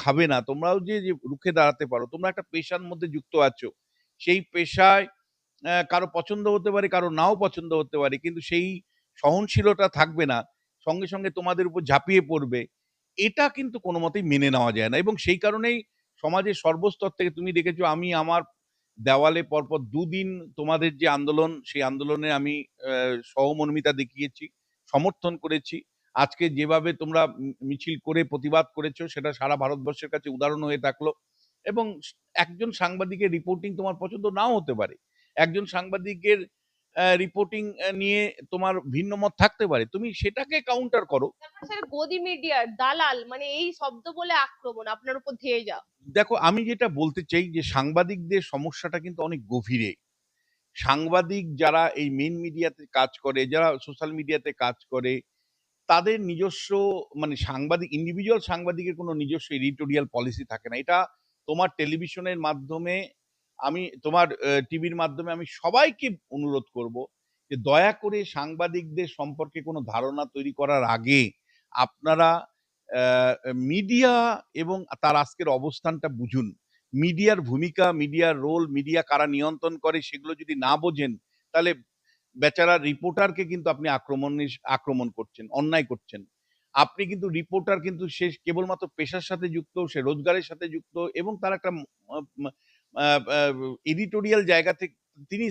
খাবে না, তোমরাও যে রুখে দাঁড়াতে পারো, তোমরা একটা পেশার মধ্যে যুক্ত আছো। সেই পেশায় কারো পছন্দ হতে পারে, কারো নাও পছন্দ হতে পারে। কিন্তু সেই সহনশীলতা থাকবে না। সঙ্গে, সঙ্গে তোমাদের উপর ঝাঁপিয়ে পড়বে। এটা কিন্তু কোনমতেই মেনে নেওয়া যায় না। এবং সেই কারণেই সমাজের সর্বস্তর থেকে তুমি দেখেছো আমি আমার দেওয়ালে পরপর ২ দিন তোমাদের যে আন্দোলন, সেই আন্দোলনে আমি সহমর্মিতা দেখিয়েছি, সমর্থন করেছি। আজকে যেভাবে তোমরা মিছিল করে প্রতিবাদ করেছো সেটা সারা ভারতবর্ষের কাছে উদাহরণ হয়ে থাকলো। এবং একজন সাংবাদিকের রিপোর্টিং তোমার পছন্দ নাও হতে পারে। একজন সাংবাদিকের রিপোর্টিং নিয়ে তোমার ভিন্ন মত থাকতে পারে। তুমি সেটাকে কাউন্টার করো। স্যার গদি মিডিয়ার দালাল মানে এই শব্দ বলে আক্রমণ আপনার উপর ধেয়ে যাও। দেখো আমি যেটা বলতে চাই যে সাংবাদিকদের সমস্যাটা কিন্তু অনেক গভীরে। সাংবাদিক যারা এই মেইন মিডিয়াতে কাজ করে, যারা সোশ্যাল মিডিয়াতে কাজ করে, তাদের নিজস্ব মানে সাংবাদিক ইন্ডিভিজুয়াল সাংবাদিকের কোনো নিজস্ব এডিটোরিয়াল পলিসি থাকে না। এটা তোমার টেলিভিশনের মাধ্যমে আমি তোমার টিভির মাধ্যমে আমি সবাইকে অনুরোধ করব যে দয়া করে সাংবাদিকদের সম্পর্কে কোনো ধারণা তৈরি করার আগে আপনারা মিডিয়া এবং তার আজকের অবস্থানটা বুঝুন। মিডিয়ার ভূমিকা, মিডিয়ার রোল, মিডিয়া কারা নিয়ন্ত্রণ করে সেগুলো যদি না বোঝেন, তাহলে বেচারা রিপোর্টারকে কিন্তু আপনি আক্রমণ করছেন, অন্যায় করছেন। আপনি কিন্তু রিপোর্টার কিন্তু সে কেবলমাত্র পেশার সাথে যুক্ত, সে রোজগারের সাথে যুক্ত এবং তার একটা এডিটোরিয়াল জায়গা থেকে তিনি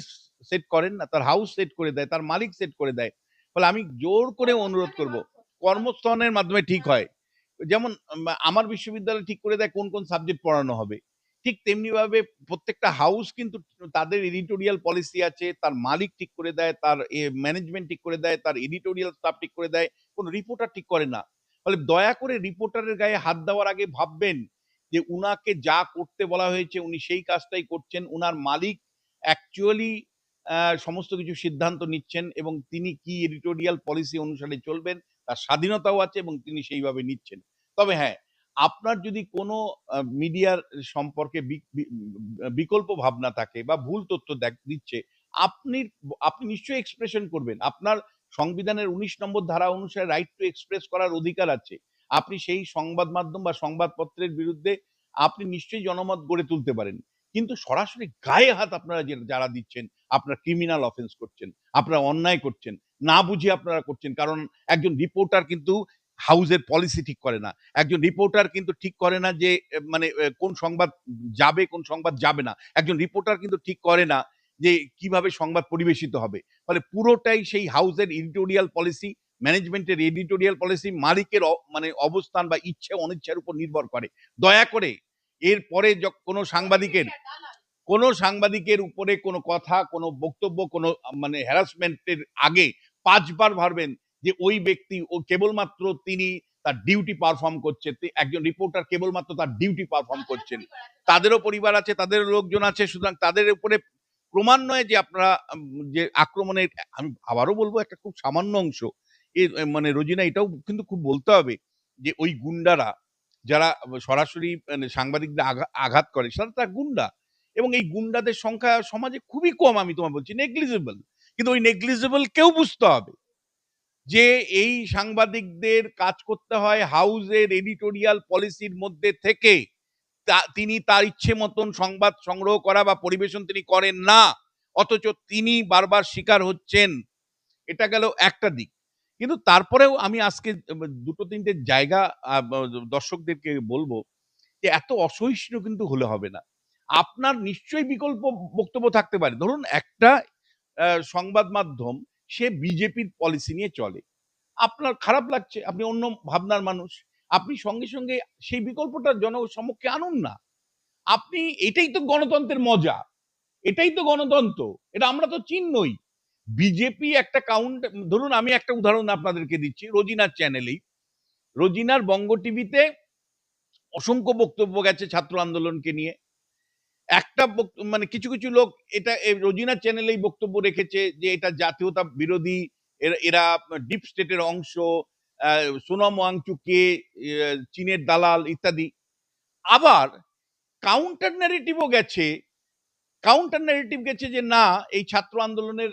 সেট করেন না, তার হাউস সেট করে দেয়, তার মালিক সেট করে দেয়। ফলে আমি জোর করে অনুরোধ করব, কর্মস্থানের মাধ্যমে ঠিক হয়। যেমন আমার বিশ্ববিদ্যালয় ঠিক করে দেয় কোন কোন সাবজেক্ট পড়ানো হবে। ঠিক তেমনি ভাবে প্রত্যেকটা হাউস কিন্তু তাদের এডিটোরিয়াল পলিসি আছে, তার মালিক ঠিক করে দেয়, তার ম্যানেজমেন্ট ঠিক করে দেয়, তার এডিটোরিয়াল স্টাফ ঠিক করে দেয়, কোন রিপোর্টার ঠিক করে না। ফলে দয়া করে রিপোর্টারের গায়ে হাত দেওয়ার আগে ভাববেন যে উনাকে যা করতে বলা হয়েছে উনি সেই কাজটাই করছেন, উনার মালিক অ্যাকচুয়ালি সমস্ত কিছু সিদ্ধান্ত নিচ্ছেন এবং তিনি কি এডিটোরিয়াল পলিসি অনুসারে চলবেন তার স্বাধীনতাও আছে এবং তিনি সেইভাবে নিচ্ছেন। তবে হ্যাঁ, আপনার যদি কোনো মিডিয়ার সম্পর্কে বিকল্প ভাবনা থাকে বা ভুল তথ্য দিচ্ছে, আপনি আপনি নিশ্চয়ই এক্সপ্রেশন করবেন। আপনার সংবিধানের ১৯ নম্বর ধারা অনুসারে রাইট টু এক্সপ্রেস করার অধিকার আছে। আপনি সেই সংবাদ মাধ্যম বা সংবাদপত্রের বিরুদ্ধে আপনি নিশ্চয়ই জনমত গড়ে তুলতে পারেন। কিন্তু সরাসরি গায়ে হাত আপনারা যারা দিচ্ছেন, আপনারা ক্রিমিনাল অফেন্স করছেন, আপনারা অন্যায় করছেন, না বুঝে আপনারা করছেন। কারণ একজন রিপোর্টার কিন্তু হাউসের পলিসি ঠিক করে না। একজন রিপোর্টার কিন্তু ঠিক করে না যে মানে কোন সংবাদ যাবে, কোন সংবাদ যাবে না। একজন রিপোর্টার কিন্তু ঠিক করে না যে কিভাবে সংবাদ পরিবেশিত হবে। ফলে পুরোটাই সেই হাউসের এডিটোরিয়াল পলিসি, ম্যানেজমেন্টের এডিটোরিয়াল পলিসি, মালিকের মানে অবস্থান বা ইচ্ছে অনিচ্ছার উপর নির্ভর করে। দয়া করে এরপরে কোনো সাংবাদিকের উপরে কোনো কথা, কোনো বক্তব্য, কোনো মানে হ্যারাসমেন্টের আগে ৫ বার ভাববেন যে ওই ব্যক্তি ও কেবলমাত্র তিনি তার ডিউটি পারফর্ম করছে। একজন রিপোর্টার কেবলমাত্র তার ডিউটি পারফর্ম করছেন। তাদেরও পরিবার আছে, তাদেরও লোকজন আছে। সুতরাং তাদের উপরে ক্রমান্বয়ে যে আপনারা যে আক্রমণের আমি আবারও বলবো একটা খুব সামান্য অংশ। মানে রোজিনা এটাও কিন্তু খুব বলতে হবে যে ওই গুন্ডারা যারা সরাসরি মানে সাংবাদিকদের আঘাত করে তারা গুন্ডা। এবং এই গুন্ডাদের সংখ্যা সমাজে খুবই কম, আমি তোমায় বলছি নেগলিজেবল। কিন্তু ওই নেগলিজেবল কেউ বুঝতে হবে যে এই সাংবাদিকদের কাজ করতে হয় হাউসের এডিটোরিয়াল পলিসির মধ্যে থেকে। তিনি তার ইচ্ছে মতন সংবাদ সংগ্রহ করা বা পরিবেশন তিনি করেন না, অথচ তিনি বারবার শিকার হচ্ছেন। এটা গেল একটা দিক। কিন্তু তারপরেও আমি আজকে ২-৩টে জায়গা দর্শকদেরকে বলবো যে এত অসহিষ্ণু কিন্তু হলে হবে না। আপনার নিশ্চয়ই বিকল্প বক্তব্য থাকতে পারে। ধরুন একটা সংবাদ মাধ্যম সে বিজেপির পলিসি নিয়ে চলে। আপনার খারাপ লাগছে, আপনি অন্য ভাবনার মানুষ। আপনি সঙ্গে, সঙ্গে সেই বিকল্পটা জনসমক্ষে আনুন না। আপনি এটাই তো গণতন্ত্রের মজা। এটাই তো গণতন্ত্র। এটা আমরা তো চিহ্নই। বিজেপি একটা ধরুন আমি একটা উদাহরণ আপনাদেরকে দিচ্ছি রোজিনার চ্যানেলেই। রোজিনার বঙ্গ টিভিতে অসংখ্য বক্তব্য গেছে ছাত্র আন্দোলনকে নিয়ে। একটা মানে কিছু, কিছু লোক এটা রোজিনার চ্যানেলেই বক্তব্য রেখেছে যে এটা জাতীয়তা বিরোধী, এরা ডিপ স্টেটের অংশ, সোনম ওয়াংচুক কে চীনের দালাল ইত্যাদি। আবার কাউন্টার ন্যারেটিভও গেছে, কাউন্টার ন্যারেটিভ গেছে যে না এই ছাত্র আন্দোলনের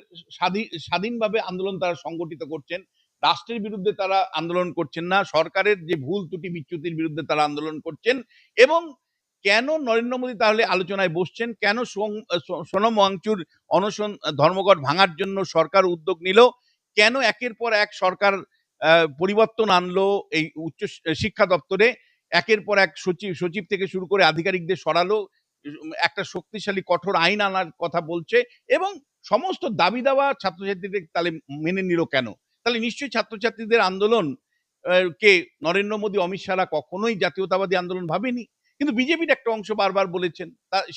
স্বাধীনভাবে আন্দোলন তারা সংগঠিত করছেন, রাষ্ট্রের বিরুদ্ধে তারা আন্দোলন করছেন না, সরকারের যে ভুল ত্রুটি বিচ্যুতির বিরুদ্ধে তারা আন্দোলন করছেন। এবং কেন নরেন্দ্র মোদী তাহলে আলোচনায় বসছেন, কেন সোনম ওয়াংচুর অনশন ধর্মঘট ভাঙার জন্য সরকার উদ্যোগ নিল, কেন একের পর এক সরকার পরিবর্তন আনলো এই উচ্চ শিক্ষা দপ্তরে, একের পর এক সচিব থেকে শুরু করে আধিকারিকদের সরালো, একটা শক্তিশালী কঠোর আইন আনার কথা বলছে, এবং সমস্ত দাবি দাওয়া ছাত্রছাত্রীদের তাহলে মেনে নিল কেন? তাহলে নিশ্চয়ই ছাত্রছাত্রীদের আন্দোলন কে নরেন্দ্র মোদী অমিত শাহরা কখনোই জাতীয়তাবাদী আন্দোলন ভাবেনি। কিন্তু বিজেপির একটা অংশ বারবার বলেছেন,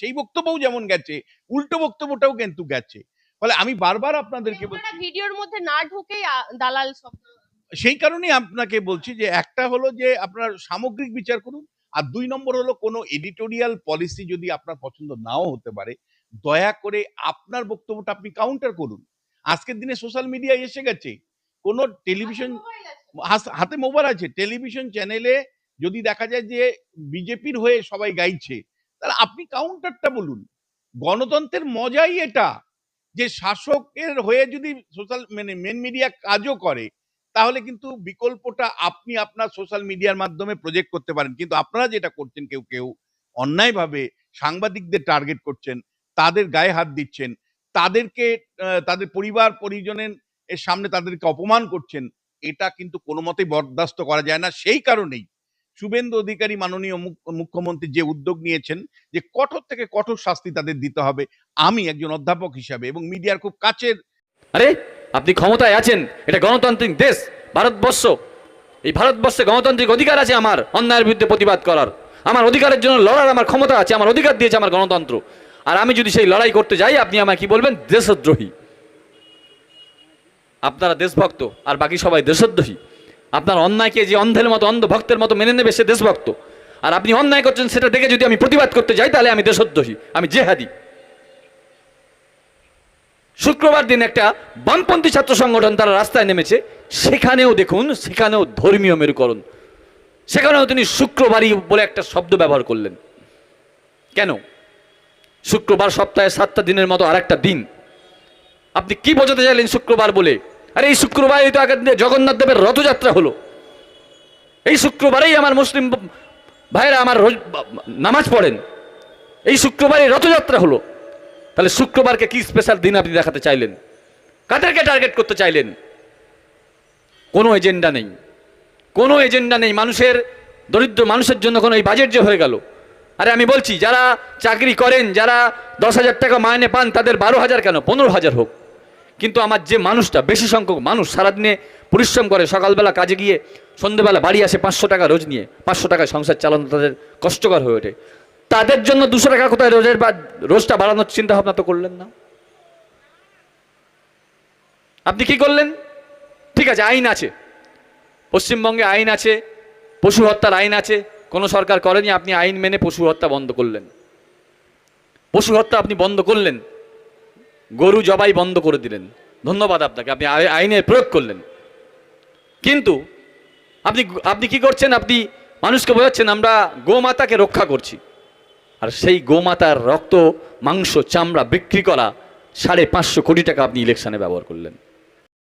সেই বক্তব্যও যেমন গেছে, উল্টো বক্তব্যটাও কিন্তু গেছে। ফলে আমি বারবার আপনাদেরকে বলছি, ভিডিওর মধ্যে না ঢুকেই দালাল শব্দ, সেই কারণেই আপনাকে বলছি যে একটা হলো যে আপনার সামগ্রিক বিচার করুন, আর ২ নম্বর হলো কোনো এডিটোরিয়াল পলিসি যদি আপনার পছন্দ নাও হতে পারে, দয়া করে আপনার বক্তব্যটা আপনি কাউন্টার করুন। আজকের দিনে সোশ্যাল মিডিয়ায় এসে গেছে, কোনো টেলিভিশন হাতে মোবাইল আছে, টেলিভিশন চ্যানেলে যদি দেখা যায় যে বিজেপির হয়ে সবাই গাইছে, তাহলে আপনি কাউন্টারটা বলুন। গণতন্ত্রের মজাই এটা যে শাসকের হয়ে যদি সোশ্যাল মেন মিডিয়া কাজও করে, তাহলে কিন্তু বিকল্পটা আপনি আপনার সোশ্যাল মিডিয়ার মাধ্যমে প্রজেক্ট করতে পারেন। কিন্তু আপনারা যেটা করছেন, কেউ কেউ অন্যায়ভাবে সাংবাদিকদের টার্গেট করছেন, তাদের গায়ে হাত দিচ্ছেন, তাদেরকে তাদের পরিবার পরিজনের সামনে তাদেরকে অপমান করছেন, এটা কিন্তু কোনো মতেই বরদাস্ত করা যায় না। সেই কারণেই শুভেন্দু অধিকারী মাননীয় মুখ্যমন্ত্রী যে উদ্যোগ নিয়েছেন যে কঠোর থেকে কঠোর শাস্তি তাদের দিতে হবে, আমি একজন অধ্যাপক হিসাবে এবং মিডিয়ার খুব কাছের। আরে আপনি ক্ষমতায় আছেন, এটা গণতান্ত্রিক দেশ ভারতবর্ষ। এই ভারতবর্ষে গণতান্ত্রিক অধিকার আছে আমার অন্যায়ের বিরুদ্ধে প্রতিবাদ করার, আমার অধিকারের জন্য লড়ার আমার ক্ষমতা আছে, আমার অধিকার দিয়েছে আমার গণতন্ত্র। আর আমি যদি সেই লড়াই করতে যাই, আপনি আমায় কি বলবেন? দেশদ্রোহী। আপনারা দেশভক্ত আর বাকি সবাই দেশদ্রোহী। আপনার অন্যায়কে যে অন্ধের মতো অন্ধ ভক্তের মতো মেনে নেবে সে দেশভক্ত, আর আপনি অন্যায় করছেন সেটা দেখে যদি আমি প্রতিবাদ করতে যাই তাহলে আমি দেশদ্রোহী, আমি জেহাদি। শুক্রবার দিন একটা বামপন্থী ছাত্র সংগঠন তারা রাস্তায় নেমেছে, সেখানেও দেখুন, সেখানেও ধর্মীয় মেরুকরণ, সেখানেও তিনি শুক্রবারই বলে একটা শব্দ ব্যবহার করলেন। কেন? শুক্রবার সপ্তাহে 7টা দিনের মতো আর একটা দিন। আপনি কি বোঝাতে চাইলেন শুক্রবার বলে? আরে এই শুক্রবারই তো আগের দিনে জগন্নাথ দেবের রথযাত্রা হলো, এই শুক্রবারেই আমার মুসলিম ভাইরা আমার নামাজ পড়েন, এই শুক্রবারই রথযাত্রা হলো। তাহলে শুক্রবারকে কি স্পেশাল দিন আপনি দেখাতে চাইলেন? কাদেরকে টার্গেট করতে চাইলেন? কোনো এজেন্ডা নেই, কোনো এজেন্ডা নেই। মানুষের, দরিদ্র মানুষের জন্য কোনো এই বাজেট যে হয়ে গেল। আরে আমি বলছি, যারা চাকরি করেন, যারা 10,000 টাকা মাইনে পান, তাদের 12,000 কেন 15,000 হোক। কিন্তু আমার যে মানুষটা, বেশি সংখ্যক মানুষ সারাদিনে পরিশ্রম করে, সকালবেলা কাজে গিয়ে সন্ধ্যেবেলা বাড়ি আসে 500 টাকা রোজ নিয়ে, 500 টাকায় সংসার চালানো তাদের কষ্টকর হয়ে ওঠে, তাদের জন্য 200 টাকা কোথায় রোজটা বাড়ানোর চিন্তা ভাবনা তো করলেন না। আপনি কি করলেন? ঠিক আছে, আইন আছে, পশ্চিমবঙ্গে আইন আছে, পশু হত্যার আইন আছে, কোনো সরকার করেনি। আপনি আইন মেনে পশু হত্যা বন্ধ করলেন, পশু হত্যা আপনি বন্ধ করলেন, গরু জবাই বন্ধ করে দিলেন। ধন্যবাদ আপনাকে, আপনি আইনের প্রয়োগ করলেন। কিন্তু আপনি কি করছেন? আপনি মানুষকে বোঝাচ্ছেন আমরা গোমাতাকে রক্ষা করছি, আর সেই গোমাতার রক্ত, মাংস, চামড়া বিক্রি করা 550 কোটি টাকা আপনি ইলেকশনে ব্যবহার করলেন।